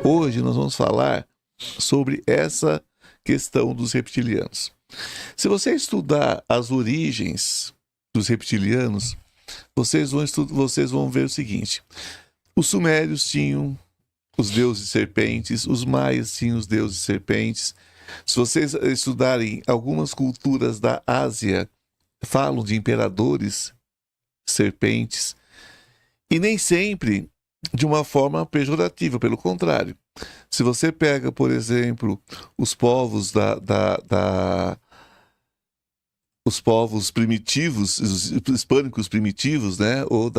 Hoje nós vamos falar sobre essa questão dos reptilianos. Se você estudar as origens dos reptilianos, vocês vão ver o seguinte: os sumérios tinham os deuses serpentes, os maias tinham os deuses serpentes. Se vocês estudarem algumas culturas da Ásia, falam de imperadores serpentes, e nem sempre de uma forma pejorativa, pelo contrário. Se você pega, por exemplo, os povos os povos primitivos, os hispânicos primitivos, né? Ou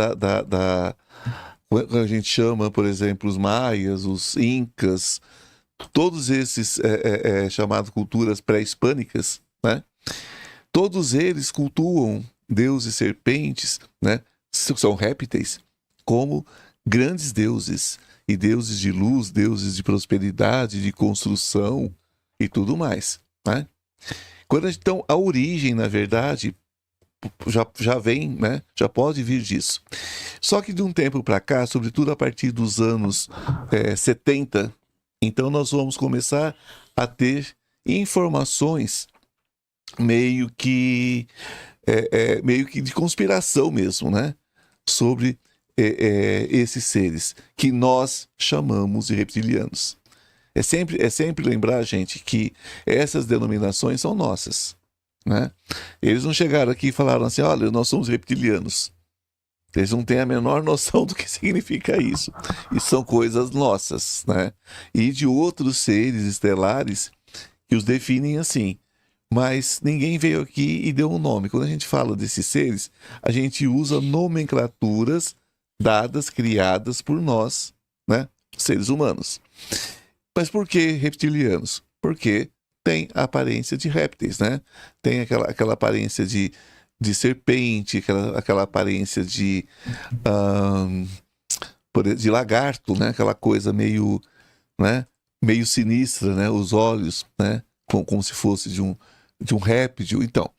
a gente chama, por exemplo, os maias, os incas, todos esses chamados culturas pré-hispânicas, né? Todos eles cultuam deuses serpentes, né? São répteis, como grandes deuses, e deuses de luz, deuses de prosperidade, de construção e tudo mais, né? Então, a origem, na verdade, já vem, né? Já pode vir disso. Só que de um tempo para cá, sobretudo a partir dos anos 70, então nós vamos começar a ter informações meio que de conspiração mesmo, né? Sobre esses seres que nós chamamos de reptilianos. É sempre lembrar, gente, que essas denominações são nossas, né? Eles não chegaram aqui e falaram assim: olha, nós somos reptilianos. Eles não têm a menor noção do que significa isso. E são coisas nossas, né? E de outros seres estelares que os definem assim. Mas ninguém veio aqui e deu um nome. Quando a gente fala desses seres, a gente usa nomenclaturas dadas, criadas por nós, né? Seres humanos. Mas por que reptilianos? Porque tem a aparência de répteis, né? Tem aquela aparência de serpente, aquela aparência de lagarto, né? Aquela coisa meio, né? Meio sinistra, né? Os olhos, né? Como se fosse de um réptil. Então,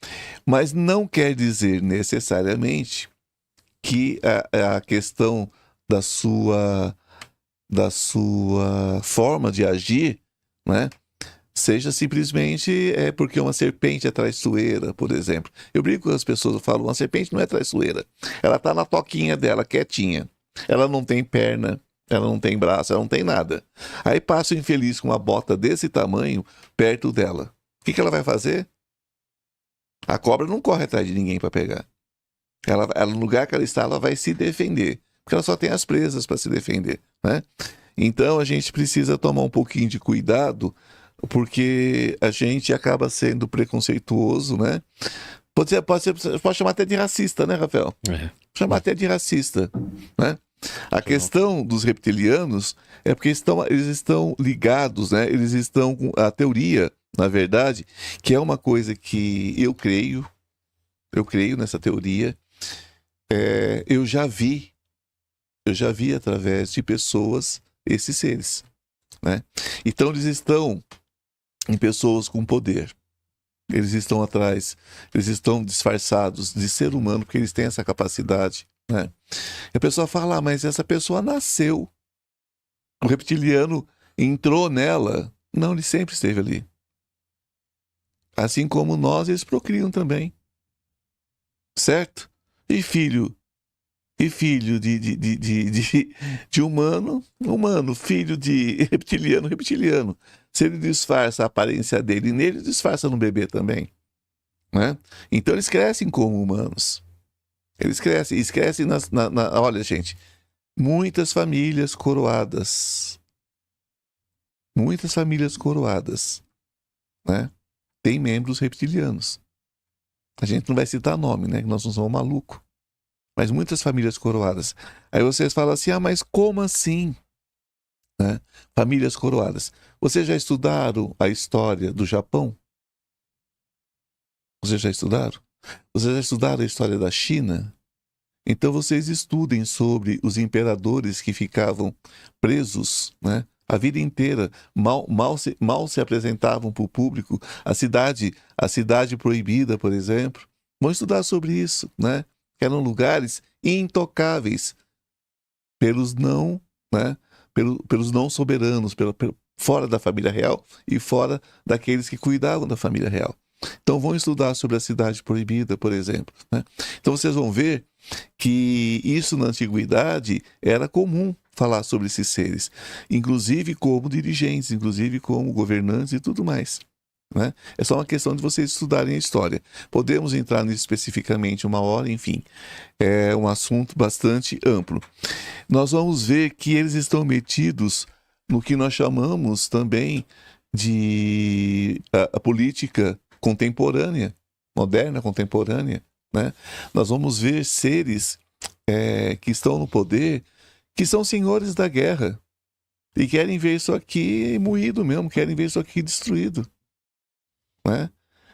mas não quer dizer necessariamente que a questão da sua forma de agir, né, seja simplesmente porque uma serpente é traiçoeira, por exemplo. Eu brinco com as pessoas, eu falo: uma serpente não é traiçoeira. Ela está na toquinha dela, quietinha. Ela não tem perna, ela não tem braço, ela não tem nada. Aí passa o infeliz com uma bota desse tamanho perto dela. O que ela vai fazer? A cobra não corre atrás de ninguém para pegar. Ela, no lugar que ela está, ela vai se defender. Porque ela só tem as presas para se defender, né? Então a gente precisa tomar um pouquinho de cuidado, porque a gente acaba sendo preconceituoso, né? Pode chamar até de racista, né, Rafael? Chamar até de racista, né? A questão dos reptilianos é porque eles estão ligados, né? Eles estão com a teoria, na verdade, que é uma coisa que eu creio nessa teoria. Eu já vi através de pessoas esses seres, né? Então eles estão em pessoas com poder. Eles estão atrás, eles estão disfarçados de ser humano, porque eles têm essa capacidade, né? E a pessoa fala: mas essa pessoa nasceu. O reptiliano entrou nela. Não, ele sempre esteve ali. Assim como nós, eles procriam também. Certo? E filho de humano, filho de reptiliano. Se ele disfarça a aparência dele nele, disfarça no bebê também, né? Então eles crescem como humanos. Eles crescem olha, gente, muitas famílias coroadas, né? Tem membros reptilianos. A gente não vai citar nome, né? Nós não somos malucos. Mas muitas famílias coroadas. Aí vocês falam assim: mas como assim? Né? Famílias coroadas. Vocês já estudaram a história do Japão? Vocês já estudaram? Vocês já estudaram a história da China? Então vocês estudem sobre os imperadores que ficavam presos, né? A vida inteira, mal se apresentavam para o público. A cidade proibida, por exemplo. Vão estudar sobre isso, né? Que eram lugares intocáveis pelos pelos não soberanos, fora da família real e fora daqueles que cuidavam da família real. Então vão estudar sobre a cidade proibida, por exemplo, né? Então vocês vão ver que isso na antiguidade era comum falar sobre esses seres, inclusive como dirigentes, inclusive como governantes e tudo mais, né? É só uma questão de vocês estudarem a história. Podemos entrar nisso especificamente uma hora, enfim, é um assunto bastante amplo. Nós vamos ver que eles estão metidos no que nós chamamos também de a política contemporânea, moderna, contemporânea, né? Nós vamos ver seres que estão no poder, que são senhores da guerra e querem ver isso aqui moído mesmo, querem ver isso aqui destruído, né?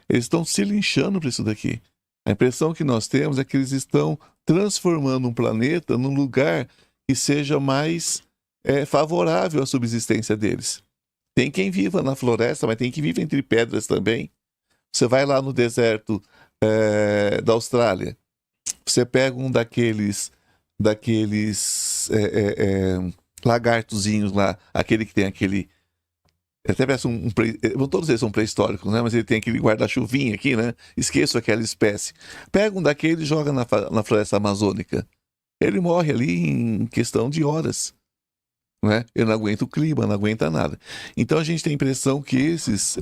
Eles estão se linchando por isso daqui. A impressão que nós temos é que eles estão transformando um planeta num lugar que seja mais favorável à subsistência deles. Tem quem viva na floresta, mas tem quem vive entre pedras também. Você vai lá no deserto da Austrália, você pega um daqueles lagartozinhos lá, aquele que tem aquele... Até parece todos eles são pré-históricos, né? Mas ele tem aquele guarda-chuvinha aqui, né? Esqueço aquela espécie. Pega um daqueles e joga na floresta amazônica. Ele morre ali em questão de horas, né? Ele não aguenta o clima, não aguenta nada. Então a gente tem a impressão que esses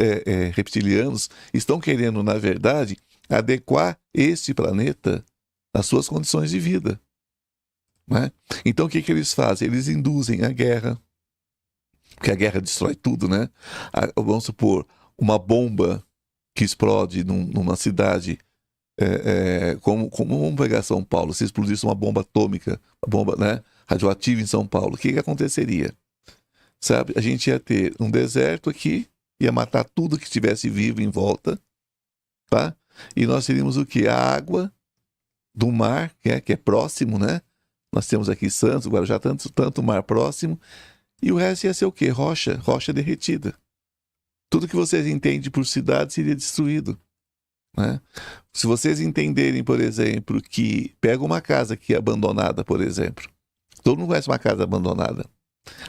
reptilianos estão querendo, na verdade, adequar este planeta às suas condições de vida, né? Então o que eles fazem? Eles induzem a guerra, porque a guerra destrói tudo, né? Vamos supor, uma bomba que explode numa cidade, como vamos pegar São Paulo, se explodisse uma bomba atômica, uma bomba, né, radioativa em São Paulo, o que aconteceria? Sabe? A gente ia ter um deserto aqui, ia matar tudo que estivesse vivo em volta, tá? E nós teríamos o quê? A água do mar, que é próximo, né? Nós temos aqui Santos, Guarujá, tanto mar próximo, e o resto ia ser o quê? Rocha derretida. Tudo que vocês entendem por cidade seria destruído, né? Se vocês entenderem, por exemplo, que pega uma casa que é abandonada, por exemplo, todo mundo conhece uma casa abandonada.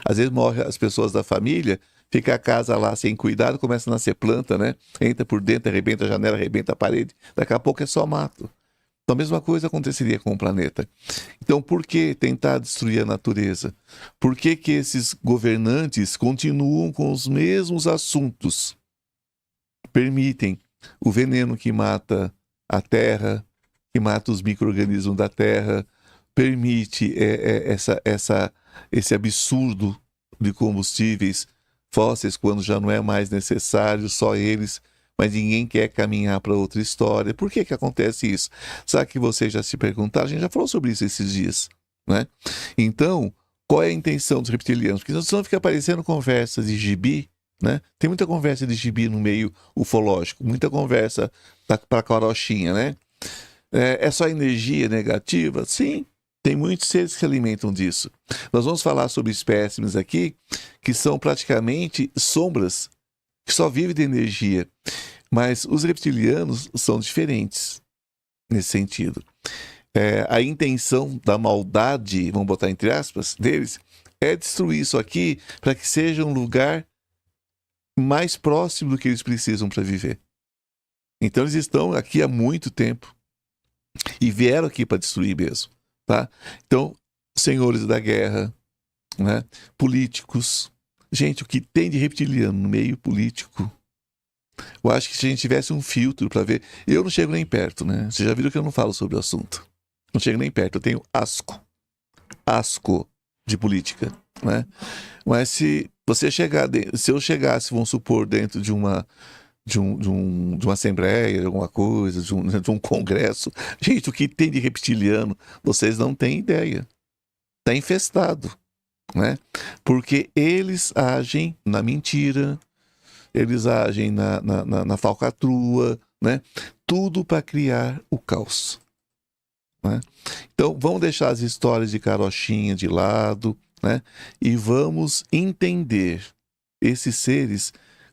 Às vezes morre as pessoas da família, fica a casa lá sem cuidado, começa a nascer planta, né? Entra por dentro, arrebenta a janela, arrebenta a parede, daqui a pouco é só mato. Então a mesma coisa aconteceria com o planeta. Então por que tentar destruir a natureza? Por que esses governantes continuam com os mesmos assuntos? Permitem o veneno que mata a terra, que mata os micro-organismos da terra, permite esse absurdo de combustíveis fósseis quando já não é mais necessário, só eles, mas ninguém quer caminhar para outra história. Por que acontece isso? Sabe que vocês já se perguntaram? A gente já falou sobre isso esses dias, né? Então, qual é a intenção dos reptilianos? Porque senão fica aparecendo conversas de gibi, né? Tem muita conversa de gibi no meio ufológico, muita conversa para carochinha, né? É só energia negativa? Sim, tem muitos seres que se alimentam disso. Nós vamos falar sobre espécimes aqui que são praticamente sombras, que só vivem de energia. Mas os reptilianos são diferentes nesse sentido. A intenção da maldade, vamos botar entre aspas, deles, é destruir isso aqui para que seja um lugar mais próximo do que eles precisam para viver. Então eles estão aqui há muito tempo e vieram aqui para destruir mesmo, tá? Então, senhores da guerra, né? Políticos. Gente, o que tem de reptiliano no meio político? Eu acho que se a gente tivesse um filtro para ver... Eu não chego nem perto, né? Vocês já viram que eu não falo sobre o assunto. Não chego nem perto, eu tenho asco de política, né? Mas se eu chegasse, vamos supor, dentro de uma assembleia, de alguma coisa, de um congresso, gente, o que tem de reptiliano, vocês não têm ideia. Está infestado, né? Porque eles agem na mentira, eles agem na falcatrua, né? Tudo para criar o caos, né? Então, vamos deixar as histórias de carochinha de lado, né? E vamos entender esses seres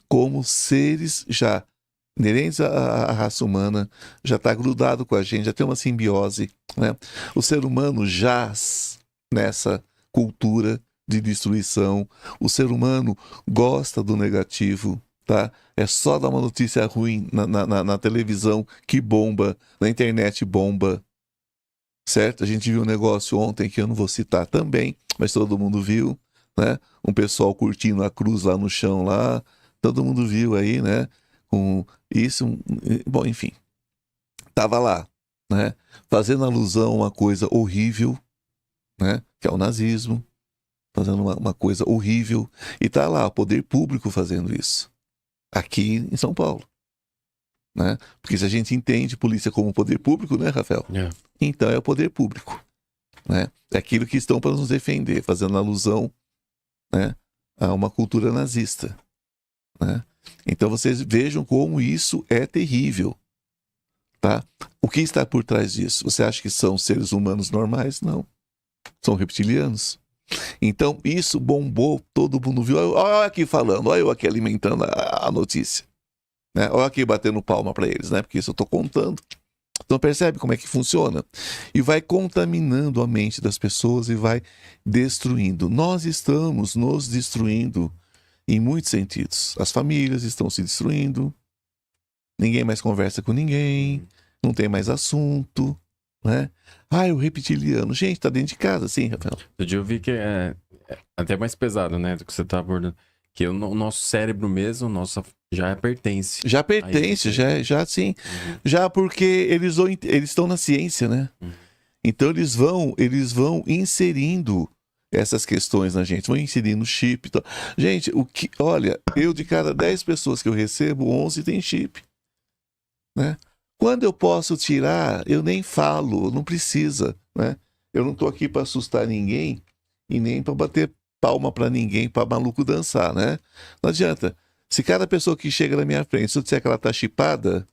como seres já inerentes à raça humana, já está grudado com a gente, já tem uma simbiose, né? O ser humano jaz nessa cultura de destruição. O ser humano gosta do negativo, tá? É só dar uma notícia ruim na televisão que bomba, na internet bomba, certo? A gente viu um negócio ontem que eu não vou citar também, mas todo mundo viu, né? Um pessoal curtindo a cruz lá no chão lá, todo mundo viu aí, né? Com isso, bom, enfim, tava lá, né? Fazendo alusão a uma coisa horrível, né? Que é o nazismo, fazendo uma coisa horrível, e tá lá o poder público fazendo isso, aqui em São Paulo, né? Porque se a gente entende polícia como poder público, né, Rafael? Então é o poder público, né? É aquilo que estão para nos defender, fazendo alusão, né, a uma cultura nazista, né? Então vocês vejam como isso é terrível, tá? O que está por trás disso? Você acha que são seres humanos normais? Não. São reptilianos. Então isso bombou, todo mundo viu. Olha aqui falando, olha eu aqui alimentando a notícia, né? Olha aqui batendo palma para eles, né? Porque isso eu estou contando. Então percebe como é que funciona? E vai contaminando a mente das pessoas e vai destruindo. Nós estamos nos destruindo em muitos sentidos. As famílias estão se destruindo, ninguém mais conversa com ninguém, não tem mais assunto, né? O reptiliano. Gente, tá dentro de casa, sim, Rafael. Outro dia eu vi que é até mais pesado, né, do que você tá abordando. Que o nosso cérebro mesmo, já pertence. Já pertence, já sim. Uhum. Já porque eles estão na ciência, né? Uhum. Então eles vão inserindo essas questões na gente, vão inserindo chip. Então. Gente, olha, eu de cada 10 pessoas que eu recebo, 11 tem chip, né? Quando eu posso tirar, eu nem falo, não precisa, né? Eu não tô aqui para assustar ninguém e nem para bater palma para ninguém, para maluco dançar, né? Não adianta. Se cada pessoa que chega na minha frente, se eu disser que ela tá chipada,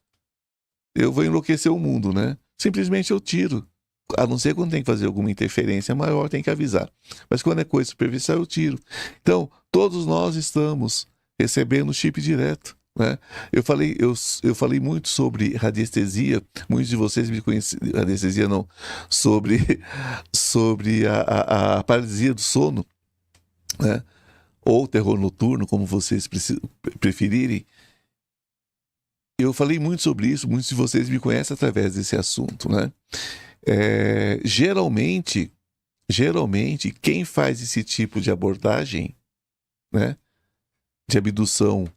eu vou enlouquecer o mundo, né? Simplesmente eu tiro. A não ser quando tem que fazer alguma interferência maior, tem que avisar. Mas quando é coisa superficial, eu tiro. Então, todos nós estamos recebendo chip direto, né? Eu falei muito sobre radiestesia, muitos de vocês me conhecem, radiestesia não, sobre a paralisia do sono, né? Ou terror noturno, como vocês preferirem. Eu falei muito sobre isso, muitos de vocês me conhecem através desse assunto, né? Geralmente, quem faz esse tipo de abordagem, né, de abdução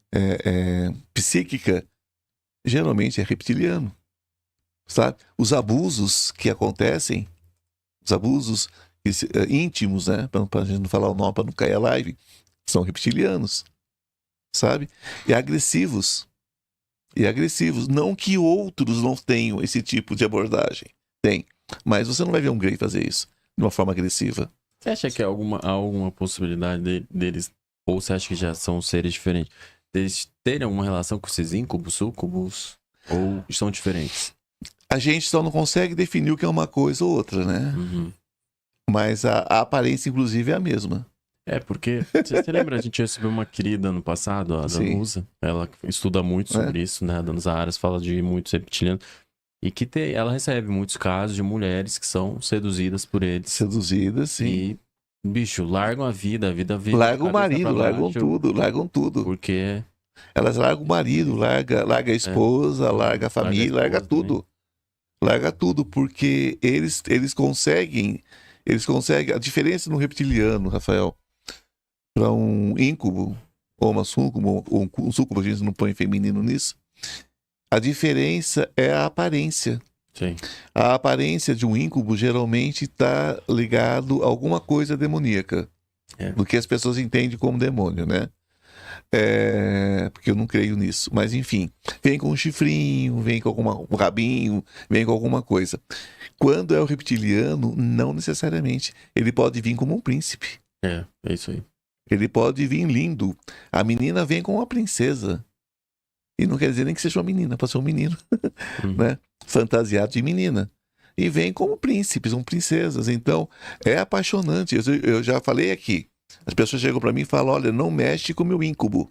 psíquica, geralmente é reptiliano, sabe? Os abusos que acontecem, os abusos íntimos, né, para a gente não falar o nome, para não cair a live, são reptilianos, sabe? E agressivos. Não que outros não tenham esse tipo de abordagem. Tem. Mas você não vai ver um Grey fazer isso de uma forma agressiva. Você acha que há alguma possibilidade deles, ou você acha que já são seres diferentes, deles terem alguma relação com esses íncubos, súcubos, ou são diferentes? A gente só não consegue definir o que é uma coisa ou outra, né? Uhum. Mas a aparência, inclusive, é a mesma. Porque, você lembra, a gente recebeu uma querida ano passado, a Danusa, ela estuda muito sobre isso, né? A Danusa Aras fala de muitos reptilianos. E que ela recebe muitos casos de mulheres que são seduzidas por eles. Seduzidas, sim. E, bicho, largam a vida Largam o marido, largam tudo. Porque... Elas largam o marido, larga a esposa, larga a família, larga tudo. Larga tudo, porque eles conseguem... A diferença no reptiliano, Rafael, para um íncubo, ou uma súcubo, ou um súcubo, a gente não põe feminino nisso. A diferença é a aparência. Sim. A aparência de um íncubo geralmente está ligado a alguma coisa demoníaca. Do que as pessoas entendem como demônio, né? Porque eu não creio nisso. Mas enfim, vem com um chifrinho, vem com um rabinho, vem com alguma coisa. Quando é o reptiliano, não necessariamente. Ele pode vir como um príncipe. É isso aí. Ele pode vir lindo. A menina vem como uma princesa. E não quer dizer nem que seja uma menina, pode ser um menino, né? Fantasiado de menina. E vem como príncipes, como princesas. Então, é apaixonante. Eu já falei aqui. As pessoas chegam para mim e falam, olha, não mexe com o meu íncubo.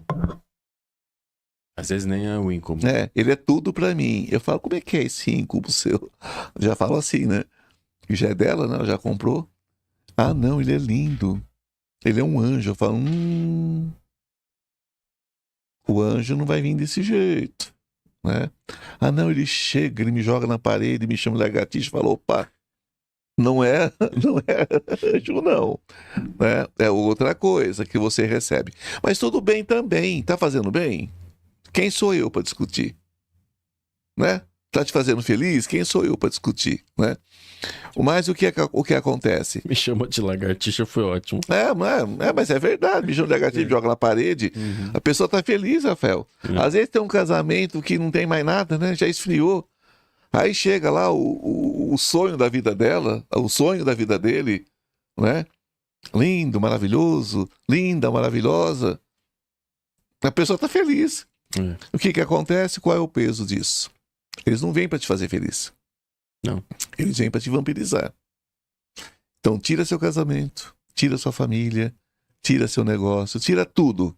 Às vezes nem é o íncubo. Ele é tudo para mim. Eu falo, como é que é esse íncubo seu? Já falo assim, né? E já é dela, né? Ela já comprou. Ah, não, ele é lindo. Ele é um anjo. Eu falo, o anjo não vai vir desse jeito, né? Ah, não, ele chega, ele me joga na parede, me chama de lagartixa e fala, opa, não é anjo não, né? É outra coisa que você recebe. Mas tudo bem também, tá fazendo bem? Quem sou eu para discutir? Né? Tá te fazendo feliz? Quem sou eu para discutir, né? Mas o que acontece? Me chama de lagartixa, foi ótimo. Mas é verdade, me chama de lagartixa, joga na parede, a pessoa tá feliz, Rafael. Às vezes tem um casamento que não tem mais nada, né? Já esfriou. Aí chega lá o sonho da vida dela, o sonho da vida dele, né? Lindo, maravilhoso, linda, maravilhosa. A pessoa tá feliz. O que acontece? Qual é o peso disso? Eles não vêm para te fazer feliz. Não. Eles vêm para te vampirizar. Então tira seu casamento, tira sua família, tira seu negócio, tira tudo.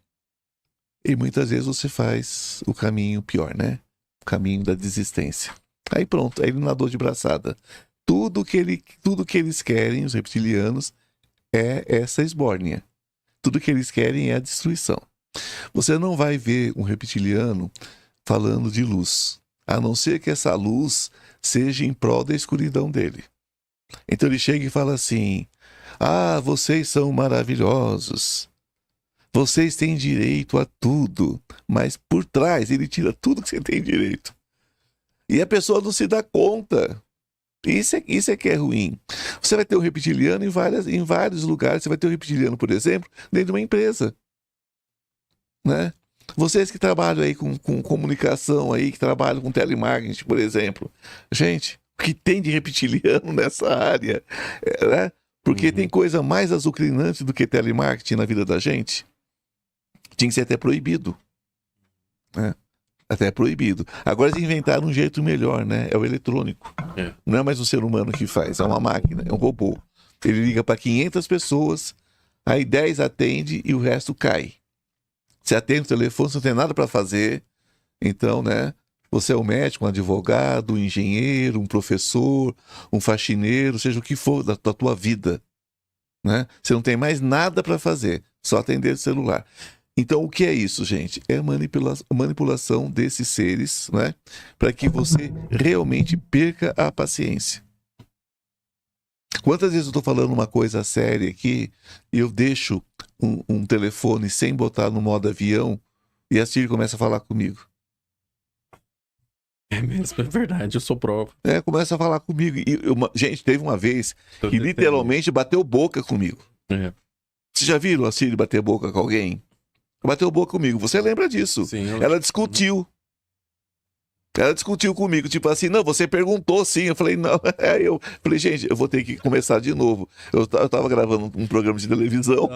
E muitas vezes você faz o caminho pior, né? O caminho da desistência. Aí pronto, aí ele nadou de braçada. Tudo que eles querem, os reptilianos, é essa esbórnia. Tudo que eles querem é a destruição. Você não vai ver um reptiliano falando de luz, a não ser que essa luz seja em prol da escuridão dele. Então ele chega e fala assim, vocês são maravilhosos, vocês têm direito a tudo, mas por trás ele tira tudo que você tem direito. E a pessoa não se dá conta. Isso é que é ruim. Você vai ter um reptiliano em vários lugares. Você vai ter um reptiliano, por exemplo, dentro de uma empresa, né? Vocês que trabalham aí com comunicação, aí, que trabalham com telemarketing, por exemplo. Gente, o que tem de reptiliano nessa área? Né? Porque tem coisa mais azucrinante do que telemarketing na vida da gente. Tinha que ser até proibido. Né? Até proibido. Agora eles inventaram um jeito melhor, né? É o eletrônico. Não é mais um ser humano que faz, é uma máquina, é um robô. Ele liga para 500 pessoas, aí 10 atende e o resto cai. Você atende o telefone, você não tem nada para fazer. Então, né? Você é um médico, um advogado, um engenheiro, um professor, um faxineiro, seja o que for da tua vida. Né? Você não tem mais nada para fazer, só atender o celular. Então, o que é isso, gente? É a manipulação desses seres, né? Para que você realmente perca a paciência. Quantas vezes eu estou falando uma coisa séria aqui e eu deixo um telefone sem botar no modo avião e a Siri começa a falar comigo? É mesmo, é verdade, eu sou prova. Começa a falar comigo. Gente, teve uma vez que literalmente bateu boca comigo. Vocês já viram a Siri bater boca com alguém? Bateu boca comigo, você lembra disso? Sim, Ela discutiu. Ela discutiu comigo, tipo assim, não, você perguntou sim. Eu falei, não. Eu falei, gente, eu vou ter que começar de novo. Eu tava gravando um programa de televisão.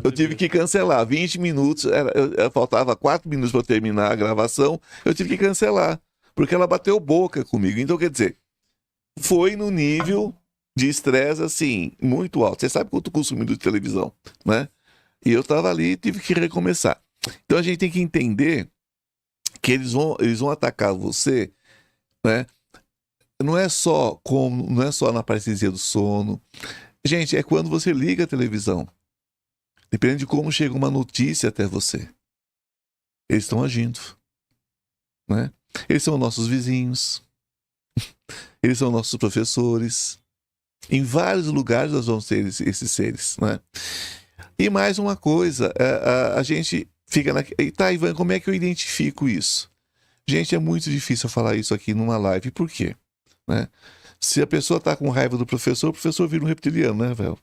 Eu tive que cancelar 20 minutos, faltava 4 minutos para terminar a gravação. Eu tive que cancelar, porque ela bateu boca comigo. Então, quer dizer, foi no nível de estresse, assim, muito alto. Você sabe quanto custa um minuto de televisão, né? E eu tava ali e tive que recomeçar. Então a gente tem que entender que eles vão atacar você, né? Não é só na paralisia do sono. Gente, é quando você liga a televisão. Depende de como chega uma notícia até você. Eles estão agindo, né? Eles são nossos vizinhos. Eles são nossos professores. Em vários lugares nós vamos ter esses seres, né? E mais uma coisa, a gente fica tá, Ivan, como é que eu identifico isso? Gente, é muito difícil eu falar isso aqui numa live. Por quê? Né? Se a pessoa tá com raiva do professor, o professor vira um reptiliano, né, velho?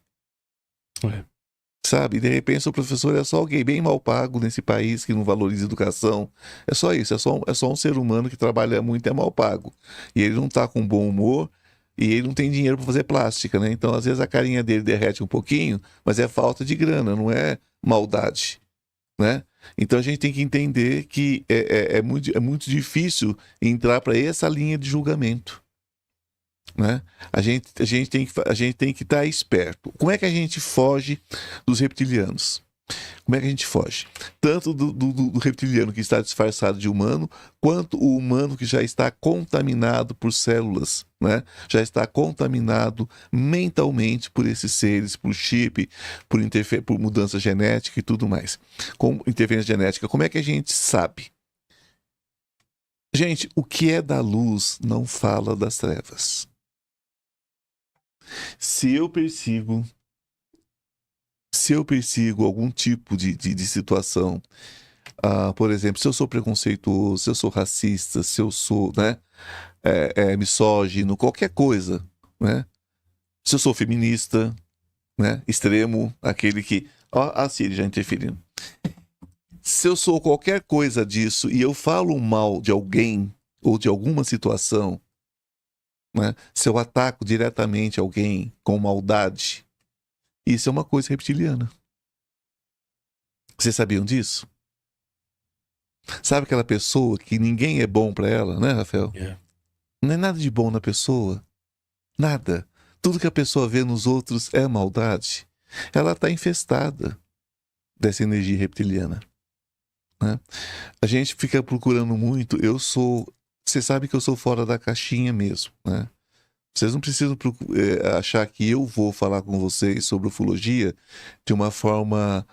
Sabe? E de repente o professor é só alguém bem mal pago nesse país que não valoriza educação. É só isso, é só um ser humano que trabalha muito e é mal pago. E ele não tá com bom humor e ele não tem dinheiro para fazer plástica, né? Então, às vezes, a carinha dele derrete um pouquinho, mas é falta de grana, não é maldade, né? Então, a gente tem que entender que é muito difícil entrar para essa linha de julgamento, né? A gente tem que estar esperto. Como é que a gente foge dos reptilianos? Como é que a gente foge? Tanto do reptiliano que está disfarçado de humano, quanto o humano que já está contaminado por células, né? Já está contaminado mentalmente por esses seres, por chip, por mudança genética e tudo mais. Com interferência genética, como é que a gente sabe? Gente, o que é da luz não fala das trevas. Se eu persigo algum tipo de situação, por exemplo, se eu sou preconceituoso, se eu sou racista, se eu sou, né, misógino, qualquer coisa, né? Se eu sou feminista, né, extremo, aquele que... Ó, a Siri já interferindo. Se eu sou qualquer coisa disso e eu falo mal de alguém ou de alguma situação, né, se eu ataco diretamente alguém com maldade, isso é uma coisa reptiliana. Vocês sabiam disso? Sabe aquela pessoa que ninguém é bom pra ela, né, Rafael? Não é nada de bom na pessoa. Nada. Tudo que a pessoa vê nos outros é maldade. Ela está infestada dessa energia reptiliana, né? A gente fica procurando muito. Você sabe que eu sou fora da caixinha mesmo, né? Vocês não precisam achar que eu vou falar com vocês sobre ufologia de uma forma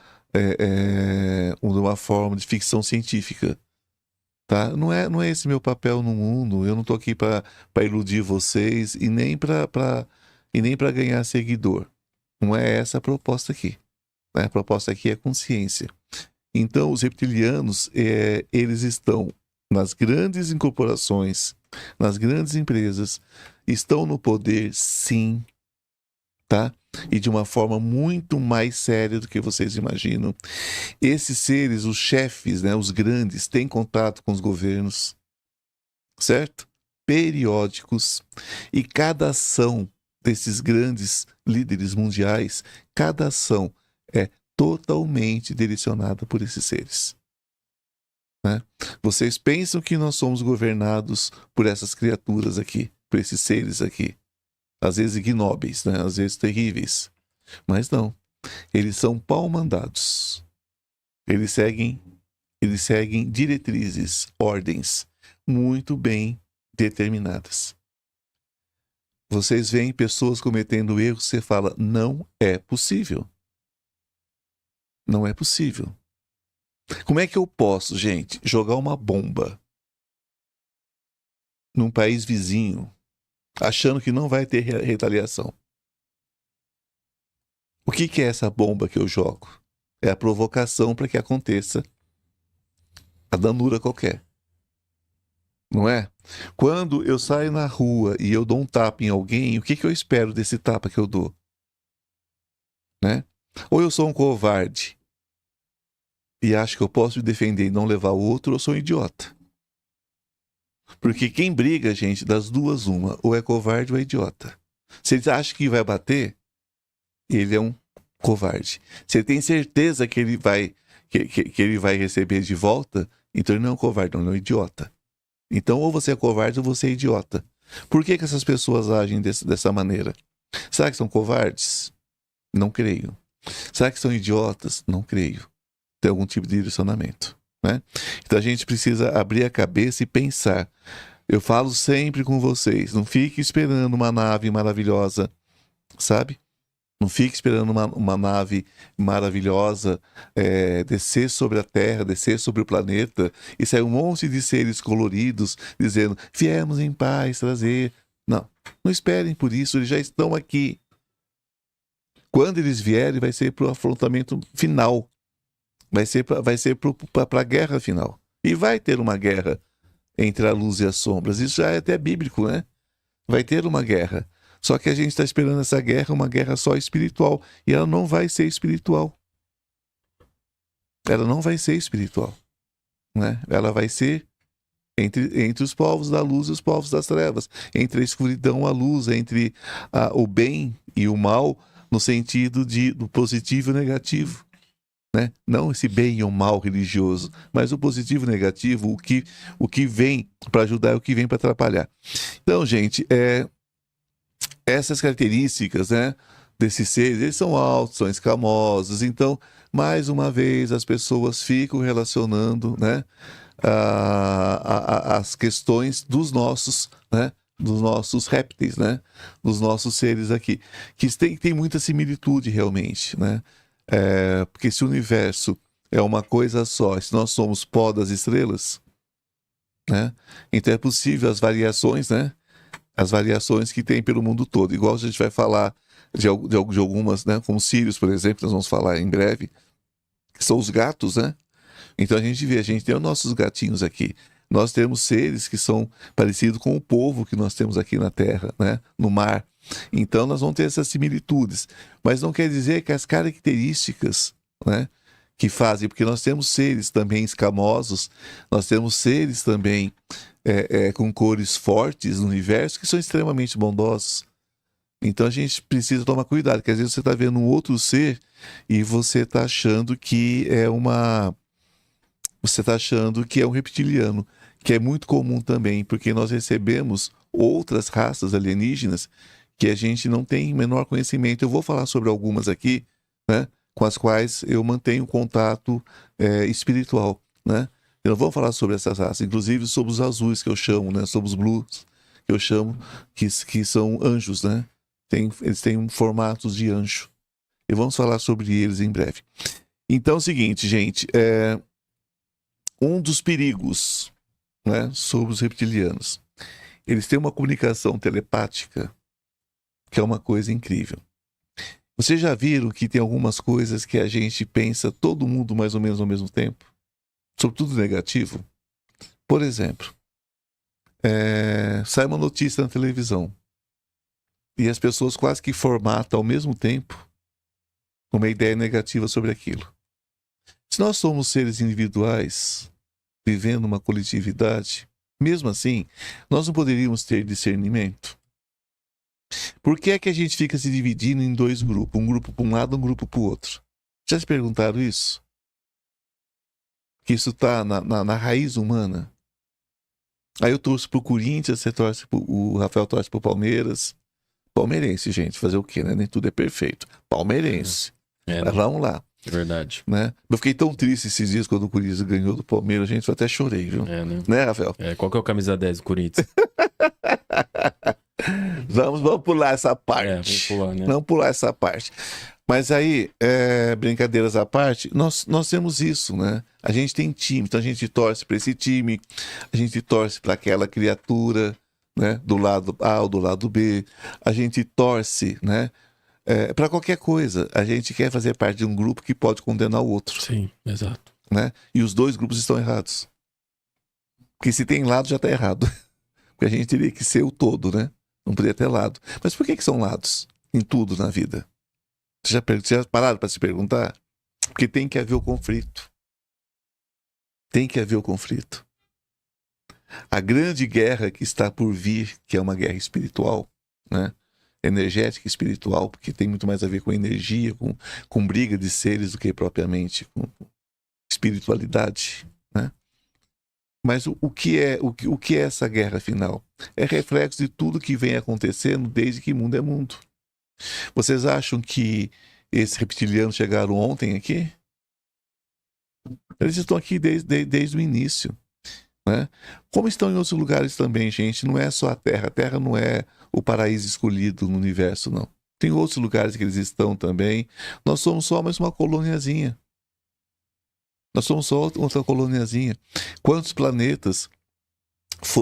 de ficção científica, tá? Não é esse meu papel no mundo. Eu não tô aqui para iludir vocês e nem para ganhar seguidor. Não é essa a proposta aqui, né? A proposta aqui é consciência. Então, os reptilianos, eles estão nas grandes incorporações, nas grandes empresas, estão no poder, sim, tá? E de uma forma muito mais séria do que vocês imaginam. Esses seres, os chefes, né, os grandes, têm contato com os governos, certo? Periódicos. E cada ação desses grandes líderes mundiais, cada ação é totalmente direcionada por esses seres, né? Vocês pensam que nós somos governados por essas criaturas aqui, por esses seres aqui, às vezes ignóbeis, né? Às vezes terríveis, mas não. Eles são pau-mandados. Eles seguem diretrizes, ordens muito bem determinadas. Vocês veem pessoas cometendo erros, você fala, não é possível. Não é possível. Como é que eu posso, gente, jogar uma bomba num país vizinho, achando que não vai ter retaliação? O que é essa bomba que eu jogo? É a provocação para que aconteça a danura qualquer. Não é? Quando eu saio na rua e eu dou um tapa em alguém, o que eu espero desse tapa que eu dou? Né? Ou eu sou um covarde e acho que eu posso me defender e não levar o outro, ou eu sou um idiota. Porque quem briga, gente, das duas, uma, ou é covarde ou é idiota. Se ele acha que vai bater, ele é um covarde. Se ele tem certeza que ele vai, que ele vai receber de volta, então ele não é um covarde, não, ele é um idiota. Então, ou você é covarde ou você é idiota. Por que essas pessoas agem dessa maneira? Será que são covardes? Não creio. Será que são idiotas? Não creio. Tem algum tipo de direcionamento, né? Então a gente precisa abrir a cabeça e pensar. Eu falo sempre com vocês, não fique esperando uma nave maravilhosa, sabe? Não fique esperando uma nave maravilhosa descer sobre a Terra, descer sobre o planeta, e sair um monte de seres coloridos dizendo, viemos em paz trazer. Não, não esperem por isso, eles já estão aqui. Quando eles vierem, vai ser para o afrontamento final. Vai ser para a guerra final. E vai ter uma guerra entre a luz e as sombras. Isso já é até bíblico, né? Vai ter uma guerra. Só que a gente está esperando essa guerra, uma guerra só espiritual. E ela não vai ser espiritual. Ela não vai ser espiritual, né? Ela vai ser entre os povos da luz e os povos das trevas. Entre a escuridão e a luz, entre o bem e o mal, no sentido do positivo e negativo. Né? Não esse bem ou mal religioso, mas o positivo e o negativo, o que vem para ajudar e o que vem para atrapalhar. Então, gente, essas características, né, desses seres, eles são altos, são escamosos, então mais uma vez as pessoas ficam relacionando, né, as questões dos nossos, né, dos nossos répteis, né, dos nossos seres aqui, que tem muita similitude realmente, né, porque se o universo é uma coisa só, se nós somos pó das estrelas, né, então é possível as variações, né, as variações que tem pelo mundo todo, igual a gente vai falar de algumas, né, como Sírios, por exemplo, nós vamos falar em breve, que são os gatos, né? Então a gente tem os nossos gatinhos aqui. Nós temos seres que são parecidos com o povo que nós temos aqui na Terra, né? No mar. Então nós vamos ter essas similitudes. Mas não quer dizer que as características, né, que fazem, porque nós temos seres também escamosos, nós temos seres também com cores fortes no universo que são extremamente bondosos. Então a gente precisa tomar cuidado, porque às vezes você está vendo um outro ser e você está achando que é um reptiliano, que é muito comum também, porque nós recebemos outras raças alienígenas que a gente não tem menor conhecimento. Eu vou falar sobre algumas aqui, né, com as quais eu mantenho contato espiritual, né? Eu não vou falar sobre essas raças, inclusive sobre os azuis que eu chamo, né, sobre os blues que eu chamo, que são anjos, né? Eles têm formatos de anjo. E vamos falar sobre eles em breve. Então é o seguinte, gente. Um dos perigos, né, sobre os reptilianos. Eles têm uma comunicação telepática que é uma coisa incrível. Vocês já viram que tem algumas coisas que a gente pensa todo mundo mais ou menos ao mesmo tempo? Sobretudo negativo. Por exemplo, sai uma notícia na televisão. E as pessoas quase que formatam ao mesmo tempo uma ideia negativa sobre aquilo. Se nós somos seres individuais, vivendo uma coletividade, mesmo assim, nós não poderíamos ter discernimento. Por que é que a gente fica se dividindo em dois grupos? Um grupo para um lado, um grupo para o outro. Já se perguntaram isso? Que isso está na raiz humana. Aí eu torço pro Corinthians, o Rafael torce pro Palmeiras. Palmeirense, gente, fazer o quê, né? Nem tudo é perfeito. Palmeirense. Mas vamos lá. É verdade. Né? Eu fiquei tão triste esses dias quando o Corinthians ganhou do Palmeiras, gente, eu até chorei, viu? Né, Rafael? Qual que é o camisa 10 do Corinthians? Vamos pular essa parte. Vamos pular, né? Vamos pular essa parte. Mas aí, brincadeiras à parte, nós temos isso, né? A gente tem time, então a gente torce para esse time, a gente torce para aquela criatura, né? Do lado A ou do lado B, a gente torce, né? Para qualquer coisa, a gente quer fazer parte de um grupo que pode condenar o outro. Sim, exato. Né? E os dois grupos estão errados. Porque se tem lado, já está errado. Porque a gente teria que ser o todo, né? Não poderia ter lado. Mas por que são lados em tudo na vida? Você já pararam para se perguntar? Porque tem que haver o conflito. Tem que haver o conflito. A grande guerra que está por vir, que é uma guerra espiritual, né? Energética e espiritual, porque tem muito mais a ver com energia, com briga de seres do que propriamente com espiritualidade, né? Mas o que é essa guerra final? É reflexo de tudo que vem acontecendo desde que mundo é mundo. Vocês acham que esses reptilianos chegaram ontem aqui? Eles estão aqui desde o início, né? Como estão em outros lugares também, gente. Não é só a Terra. A Terra não é o paraíso escolhido no universo, não. Tem outros lugares que eles estão também. Nós somos só mais uma coloniazinha. Nós somos só outra coloniazinha. Quantos planetas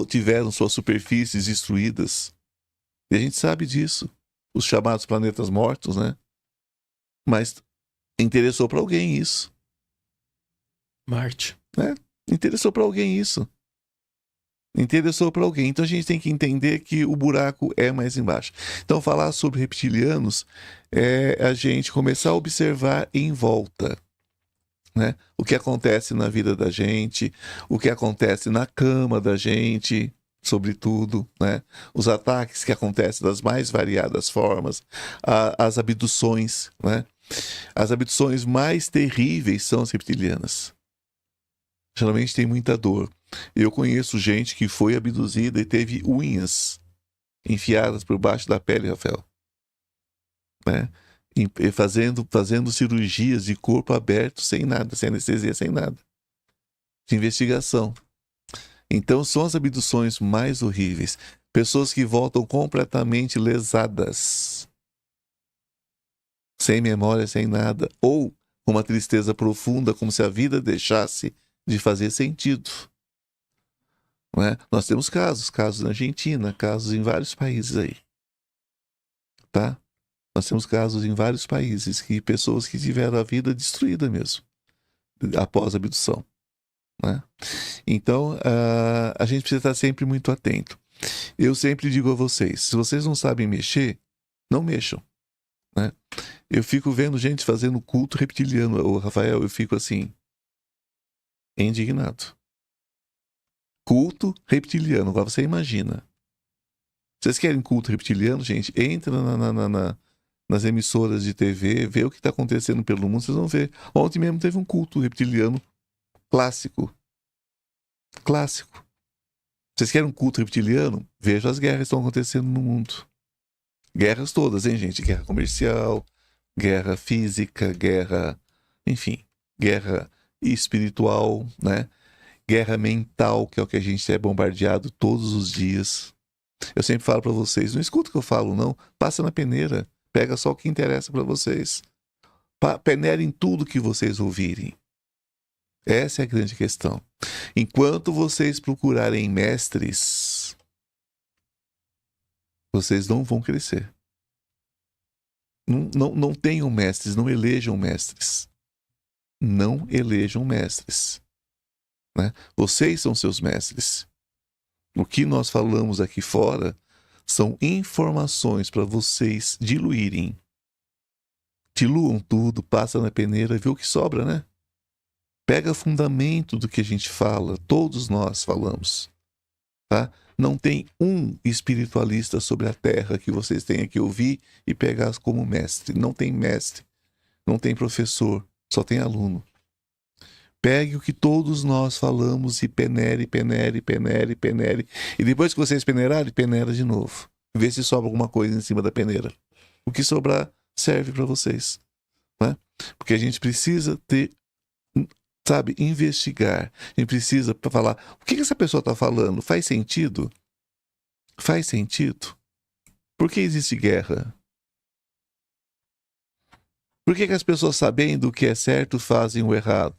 tiveram suas superfícies destruídas? E a gente sabe disso. Os chamados planetas mortos, né? Mas interessou para alguém isso. Marte. Né? Interessou para alguém isso. Interessou para alguém. Então a gente tem que entender que o buraco é mais embaixo. Então falar sobre reptilianos é a gente começar a observar em volta, né? O que acontece na vida da gente, o que acontece na cama da gente, sobretudo, né? Os ataques que acontecem das mais variadas formas, as abduções, né? As abduções mais terríveis são as reptilianas. Geralmente tem muita dor. Eu conheço gente que foi abduzida e teve unhas enfiadas por baixo da pele, Rafael. Né? fazendo cirurgias de corpo aberto sem nada, sem anestesia, sem nada. De investigação. Então são as abduções mais horríveis. Pessoas que voltam completamente lesadas. Sem memória, sem nada. Ou com uma tristeza profunda, como se a vida deixasse de fazer sentido. Não é? Nós temos casos na Argentina, casos em vários países aí. Tá? Nós temos casos em vários países que pessoas que tiveram a vida destruída mesmo, após a abdução. Né? Então, a gente precisa estar sempre muito atento. Eu sempre digo a vocês, se vocês não sabem mexer, não mexam. Né? Eu fico vendo gente fazendo culto reptiliano. O Rafael, eu fico assim, indignado. Culto reptiliano, agora você imagina. Vocês querem culto reptiliano, gente? Entra nas emissoras de TV, vê o que está acontecendo pelo mundo, vocês vão ver. Ontem mesmo teve um culto reptiliano clássico. Clássico. Vocês querem um culto reptiliano? Vejam as guerras que estão acontecendo no mundo. Guerras todas, hein, gente? Guerra comercial, guerra física, guerra... Enfim, guerra espiritual, né? Guerra mental, que é o que a gente é bombardeado todos os dias. Eu sempre falo para vocês, não escuta o que eu falo, não. Passa na peneira. Pega só o que interessa para vocês. Peneirem tudo que vocês ouvirem. Essa é a grande questão. Enquanto vocês procurarem mestres, vocês não vão crescer. Não tenham mestres, não elejam mestres. Não elejam mestres. Né? Vocês são seus mestres. O que nós falamos aqui fora são informações para vocês diluírem. Diluam tudo, passa na peneira, vê o que sobra, né? Pega fundamento do que a gente fala, todos nós falamos. Tá? Não tem um espiritualista sobre a Terra que vocês tenham que ouvir e pegar como mestre. Não tem mestre, não tem professor, só tem aluno. Pegue o que todos nós falamos e penere. E depois que vocês peneirarem, peneira de novo. Vê se sobra alguma coisa em cima da peneira. O que sobrar serve para vocês. Né? Porque a gente precisa ter, sabe, investigar. A gente precisa falar, o que essa pessoa está falando? Faz sentido? Faz sentido? Por que existe guerra? Por que as pessoas, sabendo o que é certo, fazem o errado?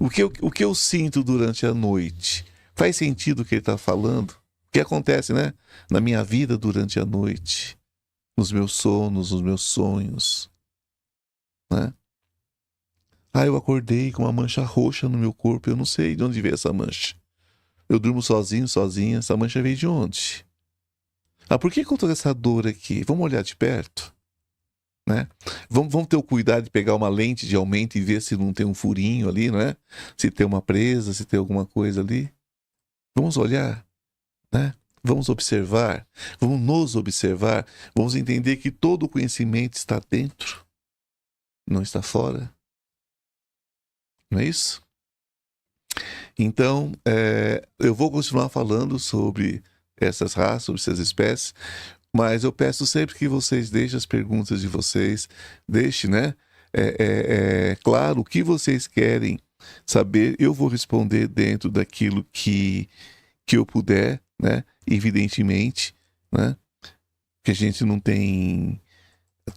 O que eu sinto durante a noite? Faz sentido o que ele está falando? O que acontece, né? Na minha vida durante a noite? Nos meus sonos, nos meus sonhos? Né? Eu acordei com uma mancha roxa no meu corpo. Eu não sei de onde veio essa mancha. Eu durmo sozinha. Essa mancha veio de onde? Por que eu tô com essa dor aqui? Vamos olhar de perto? Né? Vamos ter o cuidado de pegar uma lente de aumento e ver se não tem um furinho ali, não é? Se tem uma presa, se tem alguma coisa ali. Vamos olhar, né? Vamos observar, vamos nos observar, vamos entender que todo o conhecimento está dentro, não está fora. Não é isso? Então, eu vou continuar falando sobre essas raças, sobre essas espécies, mas eu peço sempre que vocês deixem as perguntas de vocês, deixem, né? Claro, o que vocês querem saber, eu vou responder dentro daquilo que eu puder, né? Evidentemente, né? Que a gente não tem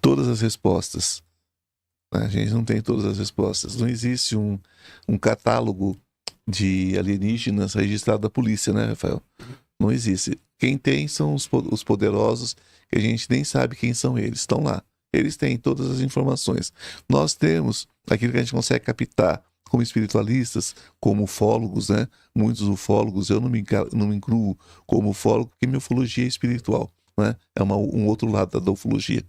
todas as respostas. Né? A gente não tem todas as respostas. Não existe um catálogo de alienígenas registrado da polícia, né, Rafael? Não existe. Quem tem são os poderosos, que a gente nem sabe quem são eles. Estão lá. Eles têm todas as informações. Nós temos aquilo que a gente consegue captar como espiritualistas, como ufólogos, né? Muitos ufólogos, eu não me incluo como ufólogo, porque minha ufologia é espiritual, né? É um outro lado da ufologia.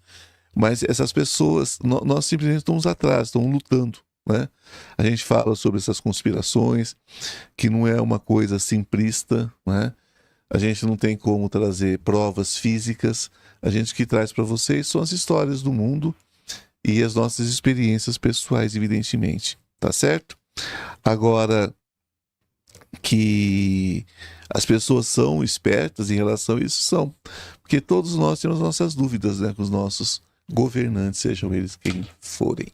Mas essas pessoas, nós simplesmente estamos atrás, estamos lutando, né? A gente fala sobre essas conspirações, que não é uma coisa simplista, né? A gente não tem como trazer provas físicas. A gente que traz para vocês são as histórias do mundo e as nossas experiências pessoais, evidentemente. Tá certo? Agora, que as pessoas são espertas em relação a isso, são. Porque todos nós temos nossas dúvidas, né, com os nossos governantes, sejam eles quem forem.